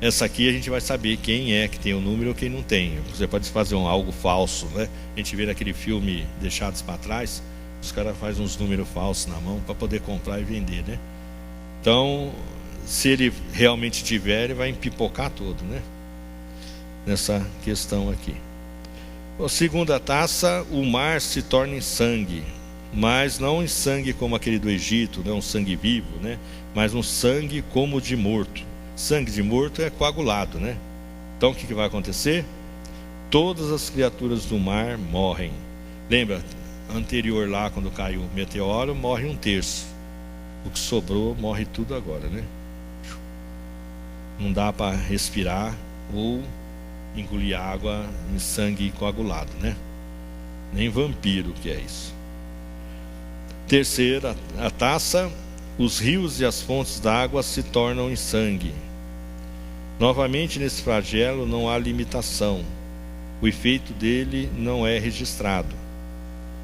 essa aqui a gente vai saber quem é que tem o número ou quem não tem. Você pode fazer algo falso, né? A gente vê naquele filme Deixados para Trás, os caras fazem uns números falsos na mão para poder comprar e vender, né? Então, se ele realmente tiver, ele vai empipocar todo, né? Nessa questão aqui. A segunda taça, o mar se torna em sangue, mas não em sangue como aquele do Egito, não um sangue vivo, né? Mas um sangue como de morto. Sangue de morto é coagulado, né? Então o que vai acontecer? Todas as criaturas do mar morrem. Lembra, anterior lá, quando caiu o meteoro, morre 1/3. O que sobrou morre tudo agora, né? Não dá para respirar ou engolir água em sangue coagulado, né? Nem vampiro que é isso. Terceira, a taça, os rios e as fontes d'água se tornam em sangue. Novamente nesse flagelo não há limitação. O efeito dele não é registrado,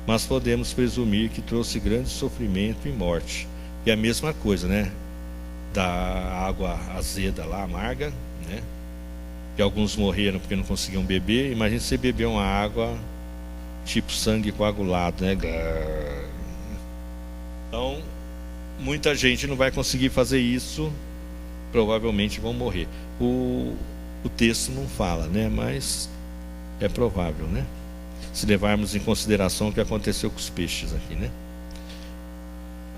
mas podemos presumir que trouxe grande sofrimento e morte. E a mesma coisa, né? Da água azeda lá, amarga, né? Que alguns morreram porque não conseguiam beber. Imagina você beber uma água tipo sangue coagulado, né? Então, muita gente não vai conseguir fazer isso, provavelmente vão morrer. O texto não fala, né? Mas é provável, né? Se levarmos em consideração o que aconteceu com os peixes aqui, né?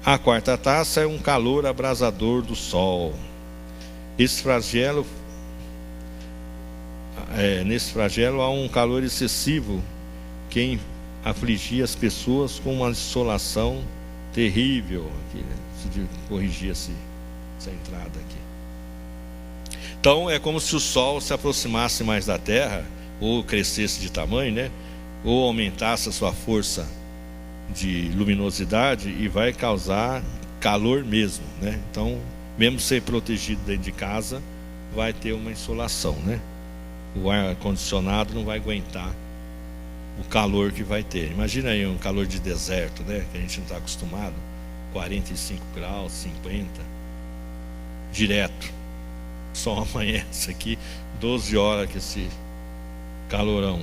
A quarta taça é um calor abrasador do sol. Nesse flagelo há um calor excessivo que afligia as pessoas com uma insolação terrível. Aqui, né? Preciso corrigir essa entrada aqui. Então é como se o sol se aproximasse mais da terra, ou crescesse de tamanho, né? Ou aumentasse a sua força de luminosidade e vai causar calor mesmo, né? Então, mesmo ser protegido dentro de casa, vai ter uma insolação, né? O ar condicionado não vai aguentar o calor que vai ter. Imagina aí um calor de deserto, né? Que a gente não está acostumado, 45 graus, 50, direto. Só amanhece aqui 12 horas que esse calorão,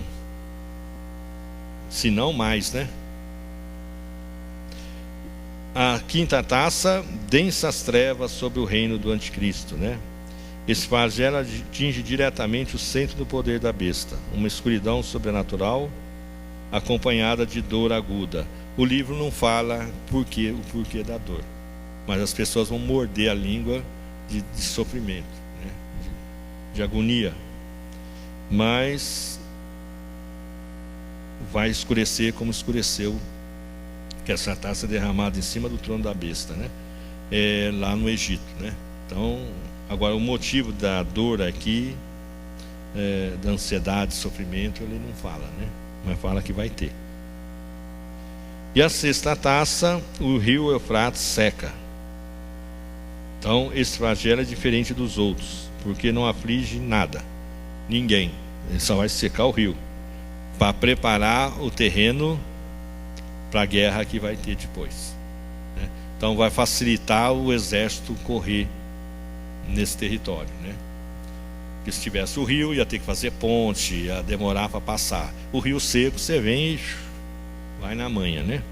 se não mais, né? A quinta taça, densas trevas sobre o reino do anticristo, né? Esse flagelo atinge diretamente o centro do poder da besta, uma escuridão sobrenatural acompanhada de dor aguda. O livro não fala o porquê da dor, mas as pessoas vão morder a língua de sofrimento, né? de agonia, mas vai escurecer como escureceu, que essa taça derramada em cima do trono da besta, né? Lá no Egito, né? Então, agora o motivo da dor aqui, da ansiedade, sofrimento, ele não fala, né? Mas fala que vai ter. E a sexta taça, o rio Eufrates seca. Então, esse flagelo é diferente dos outros, porque não aflige nada, ninguém. Ele só vai secar o rio, para preparar o terreno para a guerra que vai ter depois, né? Então vai facilitar o exército correr nesse território, né? Porque se tivesse o rio, ia ter que fazer ponte, ia demorar para passar. O rio seco, você vem e vai na manha, né?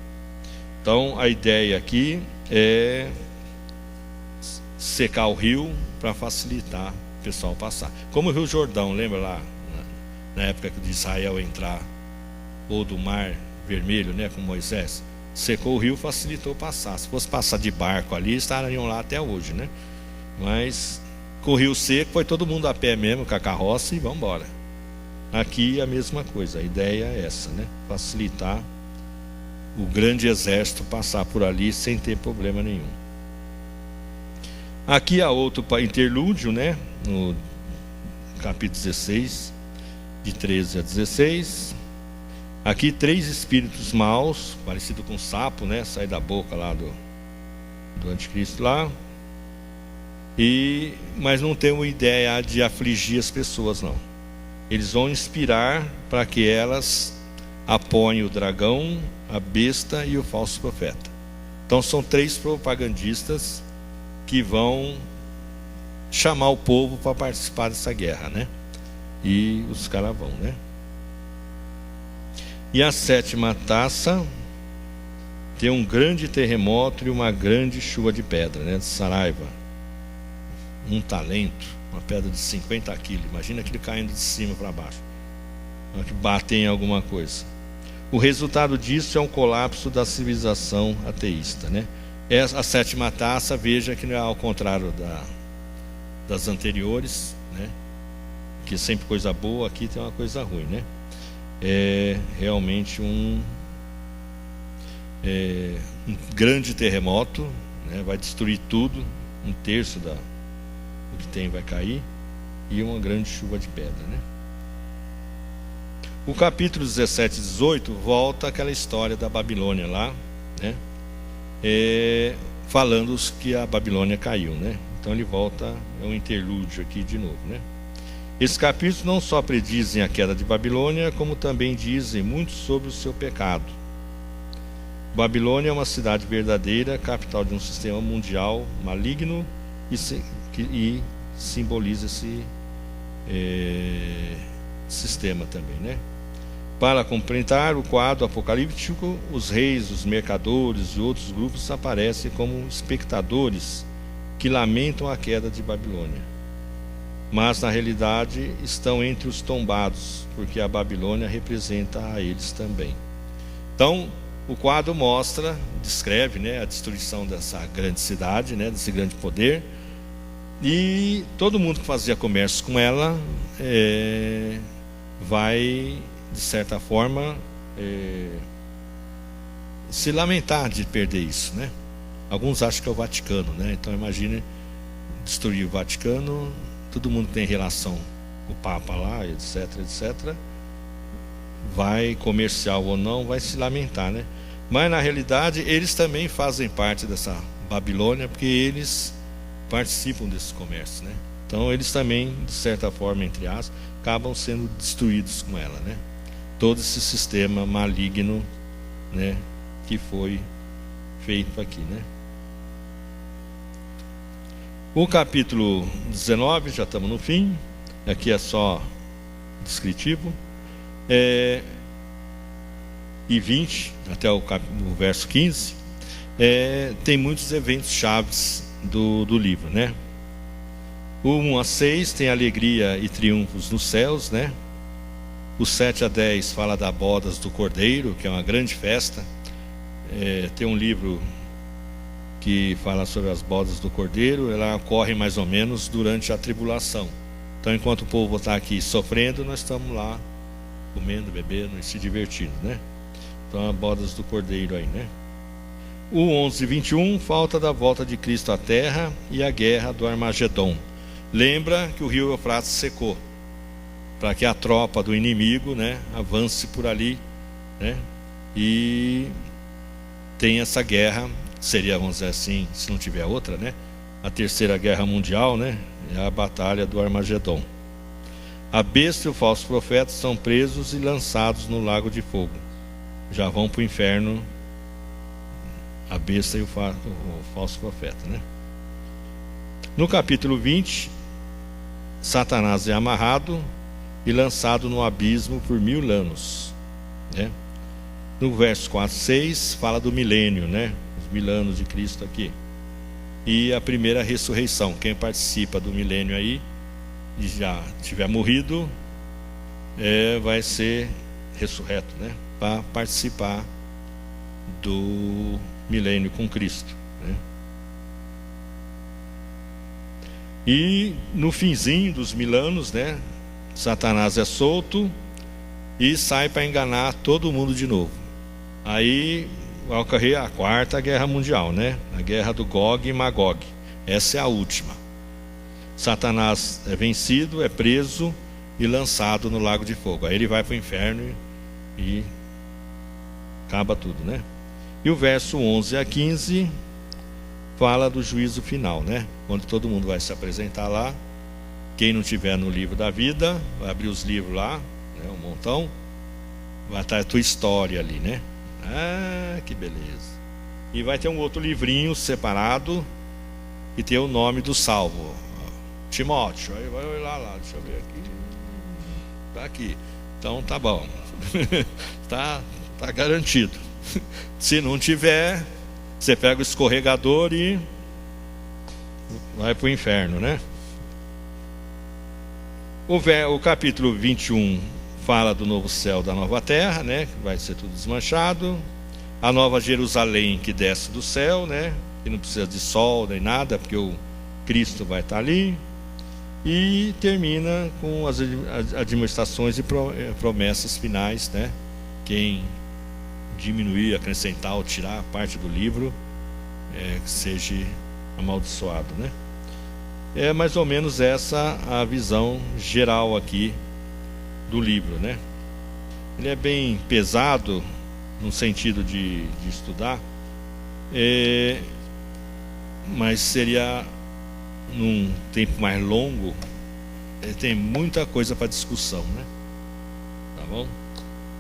Então a ideia aqui é secar o rio para facilitar o pessoal passar. Como o Rio Jordão, lembra lá na época de Israel entrar, ou do Mar Vermelho, né, com Moisés, secou o rio, facilitou passar. Se fosse passar de barco ali, estariam lá até hoje, né? Mas com o rio seco, foi todo mundo a pé mesmo, com a carroça, e vamos embora. Aqui a mesma coisa, a ideia é essa, né? Facilitar o grande exército passar por ali sem ter problema nenhum. Aqui há outro interlúdio, né? No capítulo 16, de 13 a 16. Aqui 3 espíritos maus, parecido com sapo, né? Sai da boca lá do anticristo lá. Mas não tem uma ideia de afligir as pessoas, não. Eles vão inspirar para que elas apoiem o dragão, a besta e o falso profeta. Então são 3 propagandistas que vão chamar o povo para participar dessa guerra, né? E os caras vão, né? E a 7ª taça tem um grande terremoto e uma grande chuva de pedra, né? De Saraiva. Um talento, uma pedra de 50 quilos. Imagina aquele caindo de cima para baixo, que bater em alguma coisa. O resultado disso é um colapso da civilização ateísta, né? A 7ª taça, veja que não é ao contrário das anteriores, né? Que sempre coisa boa, aqui tem uma coisa ruim, né? É realmente um grande terremoto, né? Vai destruir tudo, 1/3 do que tem vai cair, e uma grande chuva de pedra, né? O capítulo 17 e 18 volta aquela história da Babilônia lá, né? Falando que a Babilônia caiu, né? Então ele volta, é um interlúdio aqui de novo, né? Esses capítulos não só predizem a queda de Babilônia, como também dizem muito sobre o seu pecado. Babilônia é uma cidade verdadeira, capital de um sistema mundial maligno, e simboliza esse sistema também, né? Para completar o quadro apocalíptico, os reis, os mercadores e outros grupos aparecem como espectadores que lamentam a queda de Babilônia. Mas na realidade estão entre os tombados, porque a Babilônia representa a eles também. Então, o quadro mostra, descreve, né, a destruição dessa grande cidade, né, desse grande poder, e todo mundo que fazia comércio com ela vai, de certa forma, se lamentar de perder isso, né? Alguns acham que é o Vaticano, né? Então imagine destruir o Vaticano, todo mundo tem relação com o Papa lá, etc, etc, vai, comercial ou não, vai se lamentar, né? Mas na realidade eles também fazem parte dessa Babilônia, porque eles participam desse comércio, né? Então eles também, de certa forma, entre aspas, acabam sendo destruídos com ela, né? todo esse sistema maligno, né, que foi feito aqui, né? O capítulo 19, já estamos no fim, aqui é só descritivo, e 20, até o verso 15, tem muitos eventos chaves do livro, né? O 1 a 6 tem alegria e triunfos nos céus, né? O 7 a 10 fala das bodas do Cordeiro, que é uma grande festa. Tem um livro que fala sobre as bodas do Cordeiro. Ela ocorre mais ou menos durante a tribulação. Então, enquanto o povo está aqui sofrendo, nós estamos lá comendo, bebendo e se divertindo, né? Então, as bodas do Cordeiro aí, né? O 11 e 21 falta da volta de Cristo à terra e a guerra do Armagedon. Lembra que o rio Eufrates secou, para que a tropa do inimigo, né, avance por ali, né, e tem essa guerra, seria, vamos dizer assim, se não tiver outra, né, a terceira guerra mundial, né, é a batalha do Armagedon. A besta e o falso profeta são presos e lançados no lago de fogo. Já vão para o inferno a besta e o falso profeta, né? No capítulo 20, Satanás é amarrado e lançado no abismo por 1000 anos, né? No verso 4 e 6 fala do milênio, né? Os 1000 anos de Cristo aqui. E a primeira ressurreição. Quem participa do milênio aí e já tiver morrido, vai ser ressurreto, né? Para participar do milênio com Cristo, né? E no finzinho dos 1000 anos, né, Satanás é solto e sai para enganar todo mundo de novo. Aí vai ocorrer a quarta guerra mundial, né? A guerra do Gog e Magog. Essa é a última. Satanás é vencido, é preso e lançado no lago de fogo. Aí ele vai para o inferno e acaba tudo, né? E o verso 11 a 15 fala do juízo final, né? Quando todo mundo vai se apresentar lá. Quem não tiver no livro da vida, vai abrir os livros lá, né, um montão, vai estar a tua história ali, né? Ah, que beleza. E vai ter um outro livrinho separado e tem o nome do salvo, Timóteo. Aí vai olhar lá, deixa eu ver aqui. Tá aqui. Então tá bom. tá garantido. Se não tiver, você pega o escorregador e vai para o inferno, né? O capítulo 21 fala do novo céu, da nova terra, né? Que vai ser tudo desmanchado. A nova Jerusalém que desce do céu, né? Que não precisa de sol nem nada, porque o Cristo vai estar ali. E termina com as administrações e promessas finais, né? Quem diminuir, acrescentar ou tirar parte do livro, que seja amaldiçoado, né? É mais ou menos essa a visão geral aqui do livro, né? Ele é bem pesado no sentido de estudar, mas seria num tempo mais longo. Tem muita coisa para discussão, né? Tá bom?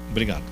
Obrigado.